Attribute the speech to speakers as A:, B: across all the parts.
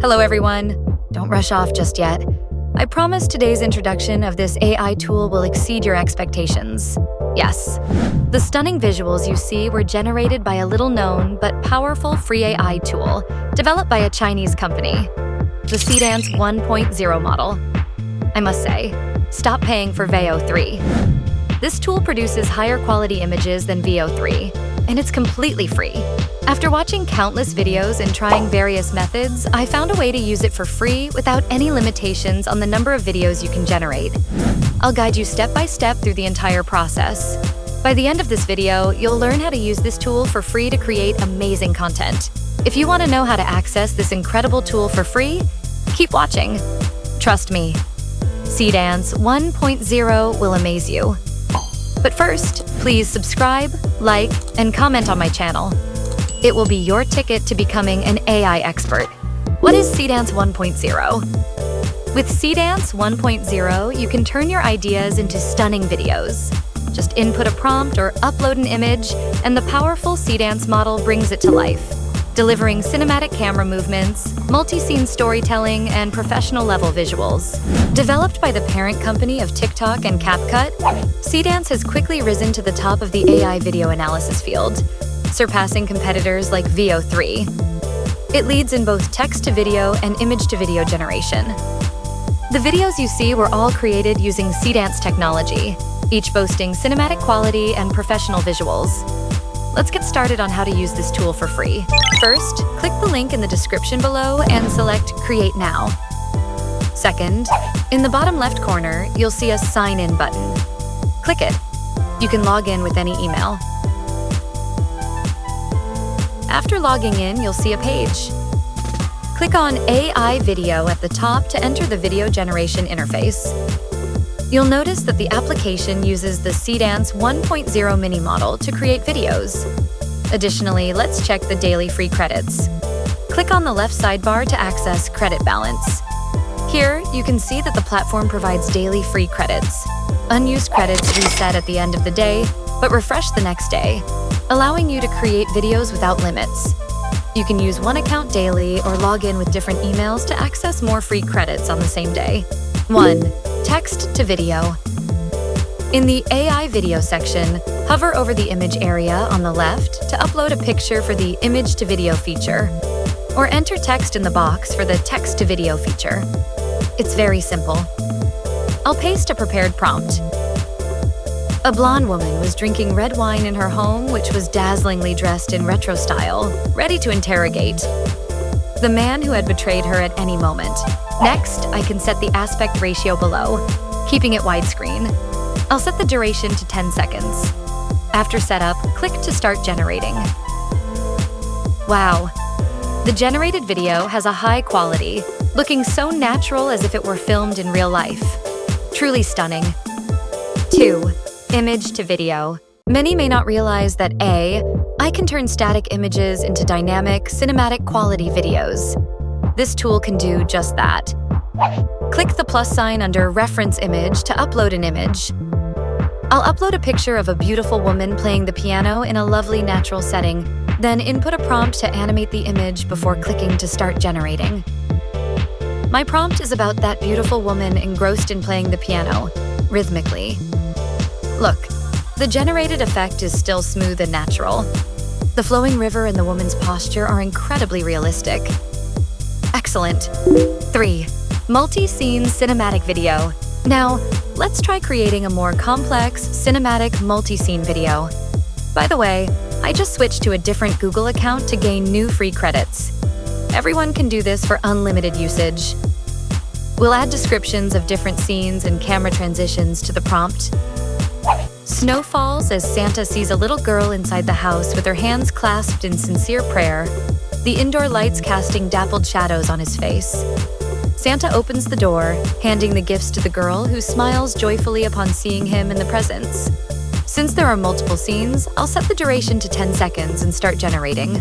A: Hello everyone! Don't rush off just yet. I promise today's introduction of this AI tool will exceed your expectations. Yes, the stunning visuals you see were generated by a little-known but powerful free AI tool developed by a Chinese company, the Seedance 1.0 model. I must say, stop paying for Veo 3. This tool produces higher quality images than Veo 3, and it's completely free. After watching countless videos and trying various methods, I found a way to use it for free without any limitations on the number of videos you can generate. I'll guide you step by step through the entire process. By the end of this video, you'll learn how to use this tool for free to create amazing content. If you want to know how to access this incredible tool for free, keep watching. Trust me, Seedance 1.0 will amaze you. But first, please subscribe, like, and comment on my channel. It will be your ticket to becoming an AI expert. What is Seedance 1.0? With Seedance 1.0, you can turn your ideas into stunning videos. Just input a prompt or upload an image, and the powerful Seedance model brings it to life, delivering cinematic camera movements, multi-scene storytelling, and professional-level visuals. Developed by the parent company of TikTok and CapCut, Seedance has quickly risen to the top of the AI video analysis field, surpassing competitors like Veo 3. It leads in both text-to-video and image-to-video generation. The videos you see were all created using Seedance technology, each boasting cinematic quality and professional visuals. Let's get started on how to use this tool for free. First, click the link in the description below and select Create Now. Second, in the bottom left corner, you'll see a Sign In button. Click it. You can log in with any email. After logging in, you'll see a page. Click on AI Video at the top to enter the video generation interface. You'll notice that the application uses the Seedance 1.0 mini model to create videos. Additionally, let's check the daily free credits. Click on the left sidebar to access credit balance. Here, you can see that the platform provides daily free credits. Unused credits reset at the end of the day, but refresh the next day, allowing you to create videos without limits. You can use one account daily or log in with different emails to access more free credits on the same day. 1. Text to video. In the AI video section, hover over the image area on the left to upload a picture for the image to video feature, or enter text in the box for the text to video feature. It's very simple. I'll paste a prepared prompt. A blonde woman was drinking red wine in her home, which was dazzlingly dressed in retro style, ready to interrogate the man who had betrayed her at any moment. Next, I can set the aspect ratio below, keeping it widescreen. I'll set the duration to 10 seconds. After setup, click to start generating. Wow! The generated video has a high quality, looking so natural as if it were filmed in real life. Truly stunning. 2. Image to video. Many may not realize that A, I can turn static images into dynamic, cinematic quality videos. This tool can do just that. Click the plus sign under Reference Image to upload an image. I'll upload a picture of a beautiful woman playing the piano in a lovely natural setting, then input a prompt to animate the image before clicking to start generating. My prompt is about that beautiful woman engrossed in playing the piano, rhythmically. Look, the generated effect is still smooth and natural. The flowing river and the woman's posture are incredibly realistic. Excellent. 3. Multi-scene cinematic video. Now, let's try creating a more complex, cinematic multi-scene video. By the way, I just switched to a different Google account to gain new free credits. Everyone can do this for unlimited usage. We'll add descriptions of different scenes and camera transitions to the prompt. Snow falls as Santa sees a little girl inside the house with her hands clasped in sincere prayer, the indoor lights casting dappled shadows on his face. Santa opens the door, handing the gifts to the girl, who smiles joyfully upon seeing him in the presents. Since there are multiple scenes, I'll set the duration to 10 seconds and start generating.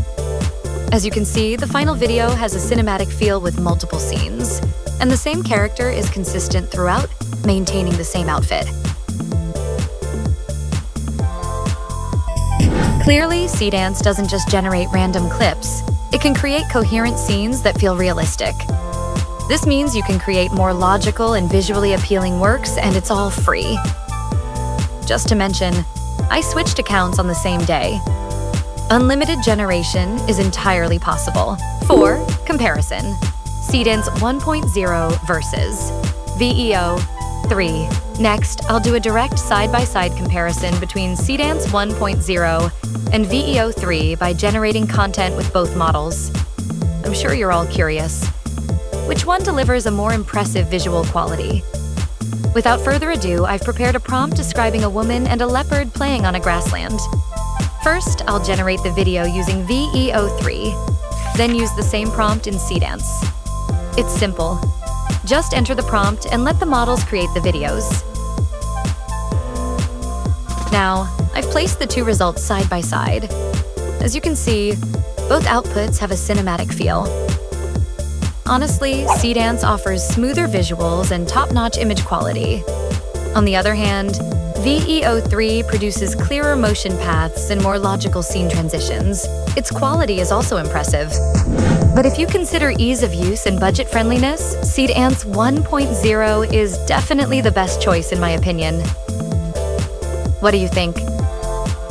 A: As you can see, the final video has a cinematic feel with multiple scenes, and the same character is consistent throughout, maintaining the same outfit. Clearly, Seedance doesn't just generate random clips. It can create coherent scenes that feel realistic. This means you can create more logical and visually appealing works, and it's all free. Just to mention, I switched accounts on the same day. Unlimited generation is entirely possible. 4. Comparison. Seedance 1.0 versus VEO 3. Next, I'll do a direct side-by-side comparison between Seedance 1.0 and VEO 3 by generating content with both models. I'm sure you're all curious. Which one delivers a more impressive visual quality? Without further ado, I've prepared a prompt describing a woman and a leopard playing on a grassland. First, I'll generate the video using VEO 3, then use the same prompt in Seedance. It's simple. Just enter the prompt and let the models create the videos. Now, I've placed the two results side by side. As you can see, both outputs have a cinematic feel. Honestly, Seedance offers smoother visuals and top-notch image quality. On the other hand, VEO 3 produces clearer motion paths and more logical scene transitions. Its quality is also impressive. But if you consider ease of use and budget friendliness, Seedance 1.0 is definitely the best choice in my opinion. What do you think?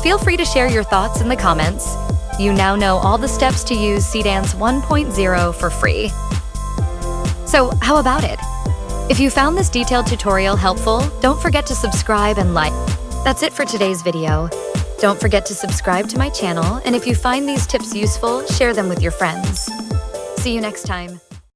A: Feel free to share your thoughts in the comments. You now know all the steps to use Seedance 1.0 for free. So how about it? If you found this detailed tutorial helpful, don't forget to subscribe and like. That's it for today's video. Don't forget to subscribe to my channel, and if you find these tips useful, share them with your friends. See you next time.